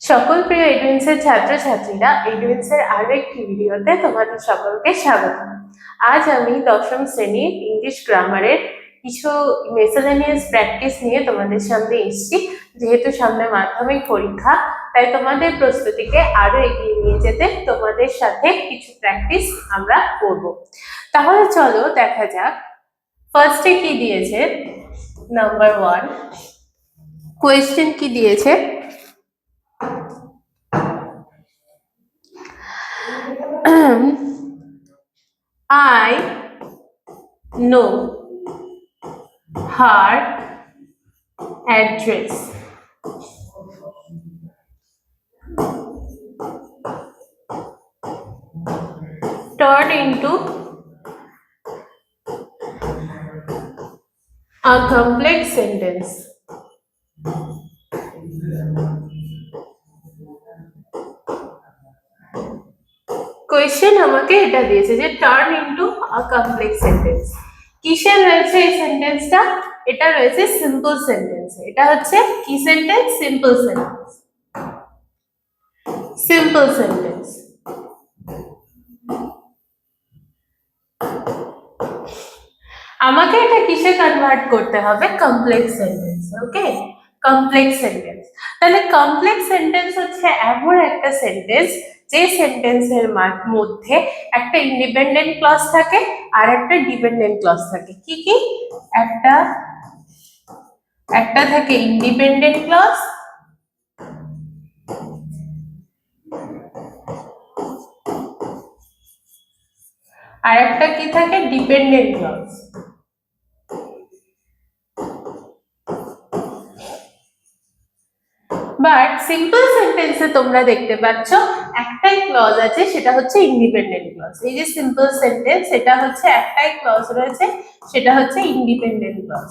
সকল প্রিয় এডুইন্সের ছাত্রছাত্রীরা, এডুইন্সের আরো একটি ভিডিওতে তোমাদের সকলকে স্বাগত। আজ আমি দশম শ্রেণীর ইংলিশ গ্রামারের কিছু মেসেলেনিয়াস প্র্যাকটিস নিয়ে তোমাদের সামনে এসেছি। যেহেতু সামনে মাধ্যমিক পরীক্ষা, তাই তোমাদের প্রস্তুতিকে আরো এগিয়ে নিয়ে যেতে তোমাদের সাথে কিছু প্র্যাকটিস আমরা করব। তাহলে চলো দেখা যাক। ফার্স্টে কি দিয়েছে, নাম্বার 1 কোয়েশ্চেন কি দিয়েছে, I know her address. Turn into a complex sentence. Question আমাকে এটা দিয়েছে যে turn into a complex sentence. কিসে রয়েছে এই সেন্টেন্সটা? এটা রয়েছে সিম্পল সেন্টেন্স। এটা হচ্ছে কি sentence? Simple sentence. Simple sentence. আমাকে এটা কিসে কনভার্ট করতে হবে? Complex sentence. Okay, complex sentence. তাহলে কমপ্লেক্স সেন্টেন্স হচ্ছে এমন একটা সেন্টেন্স যে সেন্টেন্সের মধ্যে একটা ইন্ডিপেন্ডেন্ট ক্লজ থাকে আর একটা ডিপেন্ডেন্ট ক্লজ থাকে। কি কি? একটা থাকে ইন্ডিপেন্ডেন্ট ক্লজ, আর একটা কি থাকে? Dependent clause. বাট সিম্পল সেন্টেন্সে তোমরা দেখতে পাচ্ছ একটাই ক্লজ আছে, সেটা হচ্ছে ইন্ডিপেন্ডেন্ট ক্লজ। এই যে সিম্পল সেন্টেন্স, সেটা হচ্ছে একটাই ক্লজ রয়েছে, সেটা হচ্ছে ইন্ডিপেন্ডেন্ট ক্লজ।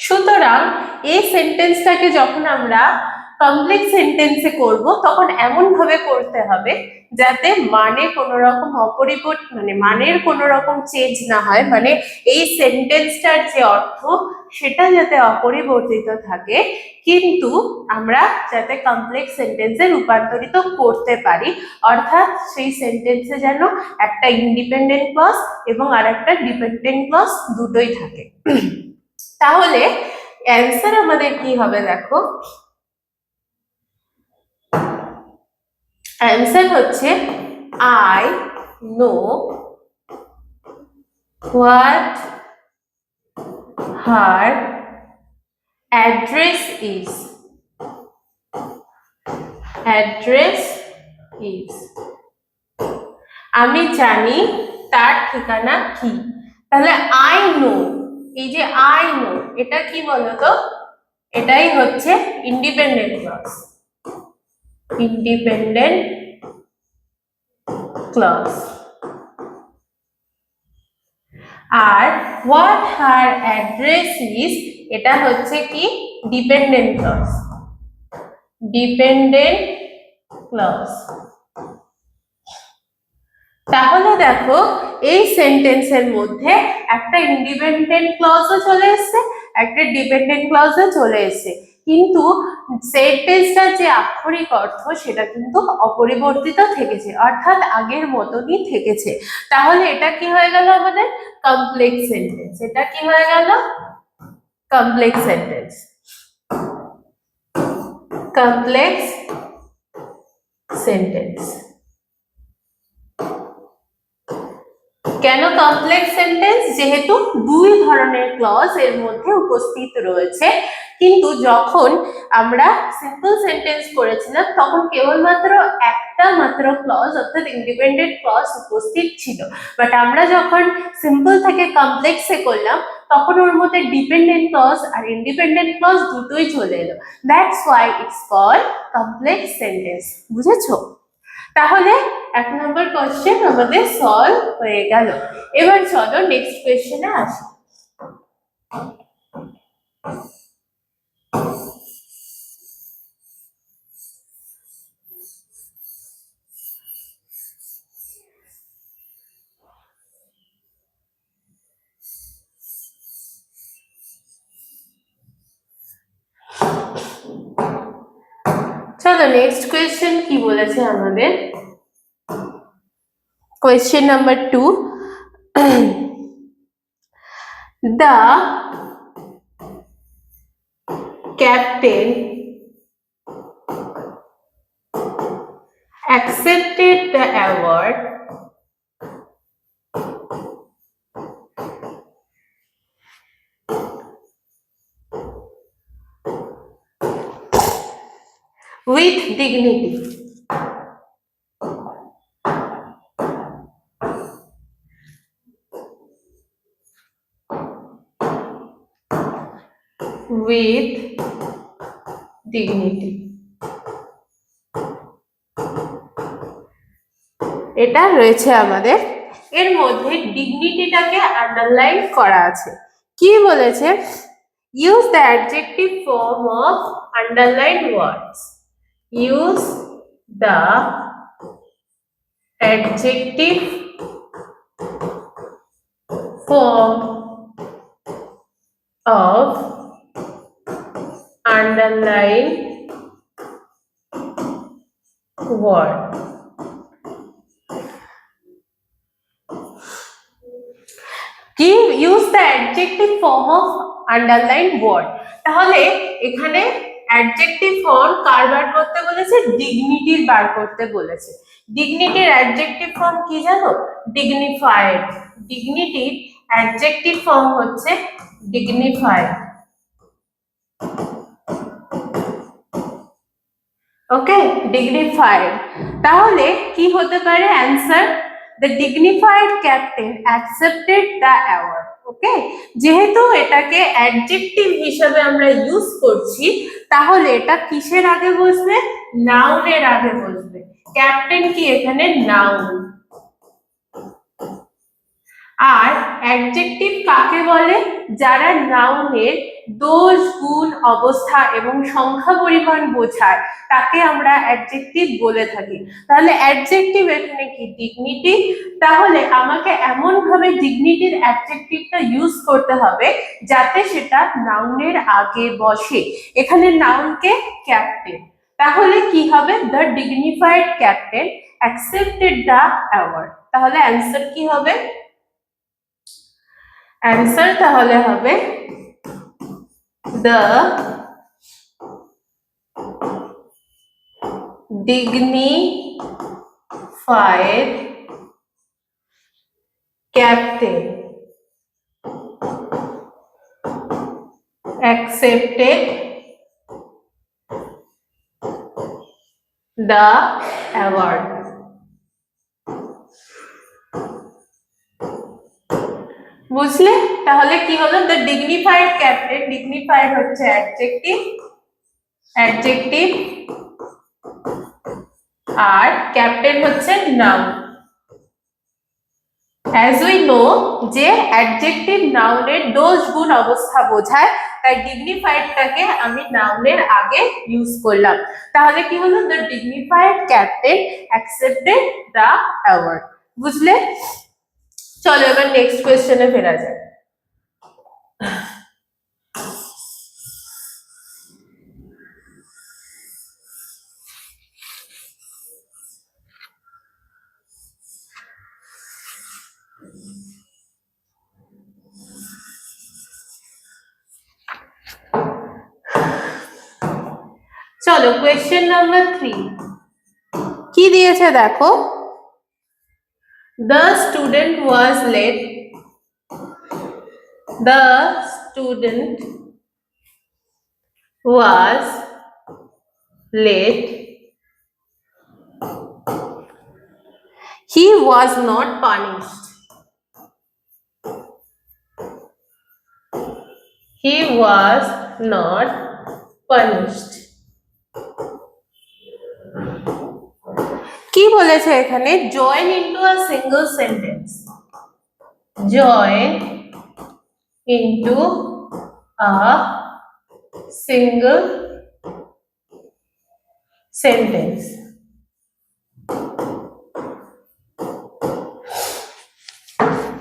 সুতরাং এই সেন্টেন্সটাকে যখন আমরা কমপ্লেক্স সেন্টেন্সে করব, তখন এমন ভাবে করতে হবে যাতে মানে কোনো রকম মানের কোনো রকম চেঞ্জ না হয়। মানে এই সেন্টেন্সটার যে অর্থ সেটা যাতে অপরিবর্তিত থাকে, কিন্তু আমরা যাতে কমপ্লেক্স সেন্টেন্সে রূপান্তরিত করতে পারি। অর্থাৎ সেই সেন্টেন্সে যেন একটা ইন্ডিপেন্ডেন্ট ক্লজ এবং আর একটা ডিপেন্ডেন্ট ক্লজ দুটোই থাকে। তাহলে অ্যান্সার আমাদের কি হবে? দেখো, অ্যান্সার হচ্ছে I know what her address is. Address is. আমি জানি তার ঠিকানা কি। তাহলে I know, এই যে I know, এটা কি বলতো? এটাই হচ্ছে ইন্ডিপেন্ডেন্ট ক্লজ। Independent clause. আর what her address is, এটা হচ্ছে কি? Dependent clause. Dependent clause. তাহলে দেখো, এই সেন্টেন্সের মধ্যে একটা ইন্ডিপেন্ডেন্ট ক্লজও চলে এসেছে, একটা ডিপেন্ডেন্ট ক্লজও চলে এসেছে, কিন্তু সেন্টেন্সটার যে আক্ষরিক অর্থ সেটা কিন্তু অপরিবর্তিত থেকেছে, অর্থাৎ আগের মতনই থেকেছে। তাহলে এটা কি হয়ে গেল আমাদের? Complex sentence. এটা কি হয়ে গেল? Complex sentence. Complex sentence. কেন কমপ্লেক্স সেন্টেন্স? যেহেতু দুই ধরনের ক্লজ এর মধ্যে উপস্থিত রয়েছে, কিন্তু যখন আমরা সিম্পল সেন্টেন্স করেছিলাম তখন কেবলমাত্র একটা মাত্র ক্লজ অর্থাৎ ইন্ডিপেন্ডেন্ট ক্লজ উপস্থিত ছিল। বাট আমরা যখন সিম্পল থেকে কমপ্লেক্সে করলাম তখন ওর মধ্যে ডিপেন্ডেন্ট ক্লজ আর ইন্ডিপেন্ডেন্ট ক্লজ দুটোই চলে এলো। That's why it's called complex sentence. বুঝেছো? তাহলে 1 নম্বর কোশ্চেন আমাদের সলভ হয়ে গেল। এবার চলো নেক্সট কোশ্চেনে আসি। নেক্সট কোয়েশ্চেন কি বলেছে আমাদের, question number 2, the captain accepted the award with dignity. With dignity. এটা রয়েছে আমাদের, এর মধ্যে ডিগনিটিটাকে আন্ডারলাইন করা আছে। কি বলেছে, use the adjective form of underline words, use the adjective form of underline word. Use the adjective form of underline word. তাহলে এখানে অ্যাডজেক্টিভ ফর্ম কার বার করতে বলেছে, ডিগনিটির বার করতে বলেছে। ডিগনিটির অ্যাডজেক্টিভ ফর্ম কি জানো, ডিগনিফাইড। ডিগনিটির অ্যাডজেক্টিভ ফর্ম হচ্ছে dignified. ওকে, dignified। তাহলে কি হতে পারে answer, the dignified captain accepted the award. ওকে, যেহেতু এটাকে অ্যাডজেক্টিভ হিসেবে আমরা ইউজ করছি, তাহলে এটা কিসের আগে বসবে, নাউনের আগে বসবে। ক্যাপ্টেন কি এখানে নাউন, আর অ্যাডজেক্টিভ কাকে বলে, যারা নাউনের দোষ, গুণ, অবস্থা এবং সংখ্যা পরিমাণ বোঝায় তাকে আমরা অ্যাডজেক্টিভ বলে থাকি। তাহলে অ্যাডজেক্টিভ এখানে কি, ডিগনিটি। তাহলে আমাকে এমন ভাবে ডিগনিটির অ্যাডজেক্টিভটা ইউজ করতে হবে যাতে সেটা নাউনের আগে বসে। এখানে নাউনকে ক্যাপ্টেন, তাহলে কি হবে, the dignified captain accepted the award. তাহলে অ্যান্সার কি হবে, অ্যান্সার তাহলে হবে the dignified captain accepted the award. বুঝলে, তাহলে কি হলো, দ্য ডিগনিফাইড ক্যাপ্টেন, ডিগনিফাইড হচ্ছে অ্যাডজেক্টিভ, অ্যাডজেক্টিভ, আর ক্যাপ্টেন হচ্ছে নাউন। অ্যাজ উই নো যে অ্যাডজেক্টিভ নাউনের দোষ, গুণ, অবস্থা বোঝায়, তাই ডিগনিফাইডটাকে আমি নাউনের আগে ইউজ করলাম। তাহলে কি হলো, the dignified captain accepted the award. বুঝলে, চলো এবার নেক্সট কোয়েশ্চেনে ফেরা যায়। চলো কোয়েশ্চেন নাম্বার 3 কি দিয়েছে দেখো, the student was late, the student was late, he was not punished, he was not punished. কি বলেছে এখানে, join into a single sentence, join into a single sentence.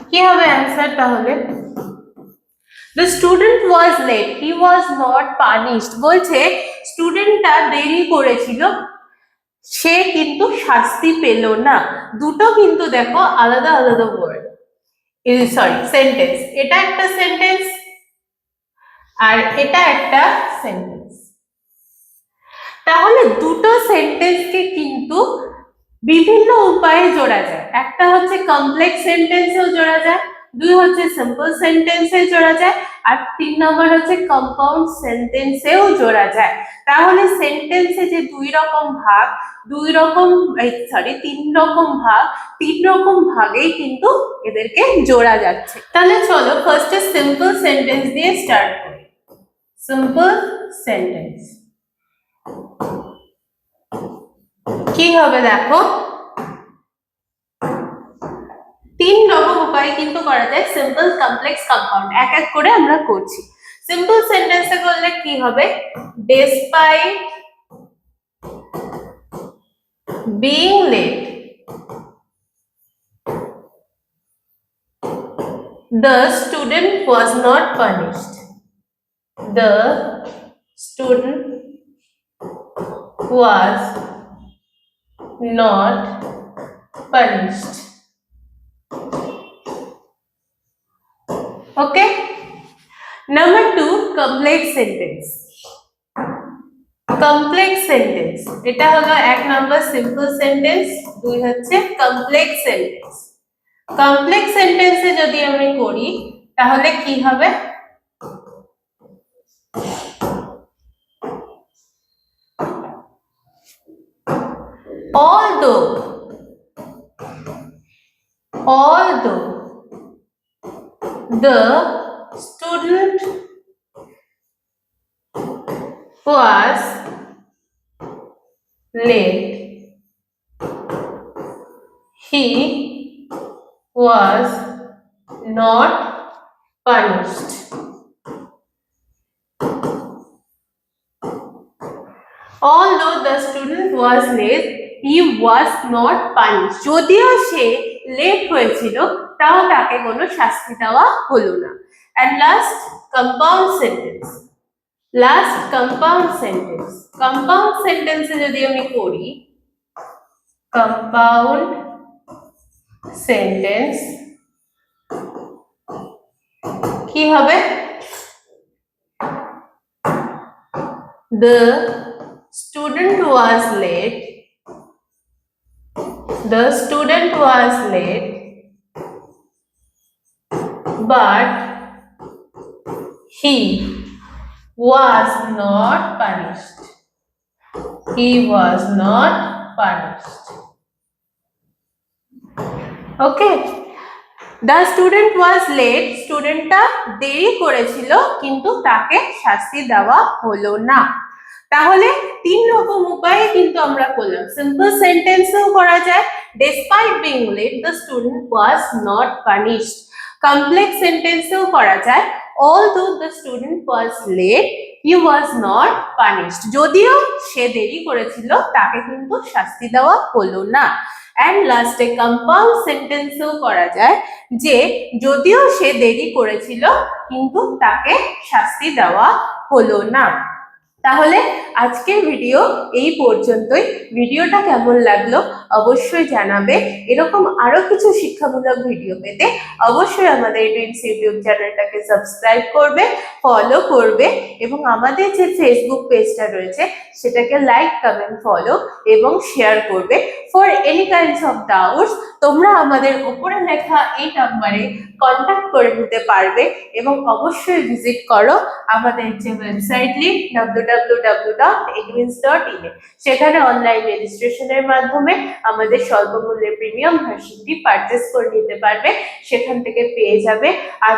কি হবে অ্যান্সার তাহলে, the student was late, he was not punished। বলছে স্টুডেন্টটা দেরি করেছিল সে কিন্তু শাস্তি পেল না। দুটো কিন্তু দেখো আলাদা আলাদা ওয়ার্ড, সরি সেন্টেন্স। এটা একটা সেন্টেন্স আর এটা একটা সেন্টেন্স। তাহলে দুটো সেন্টেন্সকে কিন্তু বিভিন্ন উপায়ে জোড়া যায়। একটা হচ্ছে কমপ্লেক্স সেন্টেন্সেও জোড়া যায়, দুই হচ্ছে সিম্পল সেন্টেন্সে জোড়া যায়, আর 3 নম্বর হচ্ছে কম্পাউন্ড সেন্টেন্সেও জোড়া যায়। তাহলে সেন্টেন্সে যে তিন রকম ভাগ, 3 রকম ভাগেই কিন্তু এদেরকে জোড়া যাচ্ছে। তাহলে চলো ফার্স্টে সিম্পল সেন্টেন্স দিয়ে স্টার্ট করি। সিম্পল সেন্টেন্স কি হবে দেখো, 3 রকম উপায়ে কিন্তু করা যায় সিম্পল, কমপ্লেক্স, কম্পাউন্ড। এক এক করে আমরা করছি। সিম্পল সেন্টেন্সে করলে কি হবে, despite being late the student was not punished. The student was not punished. Okay. Number 2, complex sentence. Complex sentence, এটা হলো 1 নম্বর সিম্পল সেন্টেন্স, 2 হচ্ছে কমপ্লেক্স সেন্টেন্স। কমপ্লেক্স সেন্টেন্সে যদি আমি করি তাহলে কি হবে, although the student was late, he was not punished. Although the student was late, he was not punished. যদিও সে লেট হয়েছিল তাও তাকে কোনো শাস্তি দেওয়া হলো না। And last, compound sentence. Compound sentence যদি আমি করি, compound sentence কি হবে, the student was late but he was not punished. Okay. The student was late, স্টুডেন্টটা দেরি করেছিল কিন্তু তাকে শাস্তি দেওয়া হলো না। তাহলে 3 রকম উপায়ে কিন্তু আমরা করলাম। সিম্পল সেন্টেন্সেও করা যায়, despite being late the student was not punished. Complex সেন্টেন্সেও করা যায়, although the student was late he was not punished. যদিও সে দেরি করেছিল তাকে কিন্তু শাস্তি দেওয়া হলো না। and লাস্টে কম্পাউন্ড সেন্টেন্সেও করা যায়, যে যদিও সে দেরি করেছিল কিন্তু তাকে শাস্তি দেওয়া হলো না। তাহলে আজকের ভিডিও এই পর্যন্তই। ভিডিওটা কেমন লাগলো অবশ্যই জানাবে। এরকম আরো কিছু শিক্ষামূলক ভিডিও পেতে অবশ্যই আমাদের ড্রিমস ইউটিউব চ্যানেলটাকে সাবস্ক্রাইব করবে, ফলো করবে এবং আমাদের যে ফেসবুক পেজটা রয়েছে সেটাকে লাইক, কমেন্ট, ফলো এবং শেয়ার করবে। For any kinds of doubts তোমরা আমাদের উপরে লেখা এই নাম্বারে কন্ট্যাক্ট করে নিতে পারবে এবং অবশ্যই ভিজিট করো আমাদের যে ওয়েবসাইট লিংক www.edwins.in, সেখানে অনলাইন রেজিস্ট্রেশনের মাধ্যমে আমাদের স্বল্প মূল্যের প্রিমিয়াম ভার্সনটি পারচেজ করে নিতে পারবে। সেখান থেকে পেয়ে যাবে আর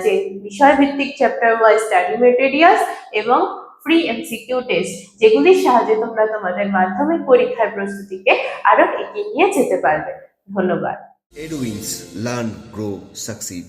যে বিষয়ভিত্তিক চ্যাপ্টার ওয়াইজ স্টাডি মেটেরিয়ালস এবং ফ্রি এমসিকিউ টেস্ট, যেগুলির সাহায্যে তোমরা তোমাদের মাধ্যমিক পরীক্ষার প্রস্তুতিকে আরো এগিয়ে নিয়ে যেতে পারবে। ধন্যবাদ। Edwins, learn, grow, succeed.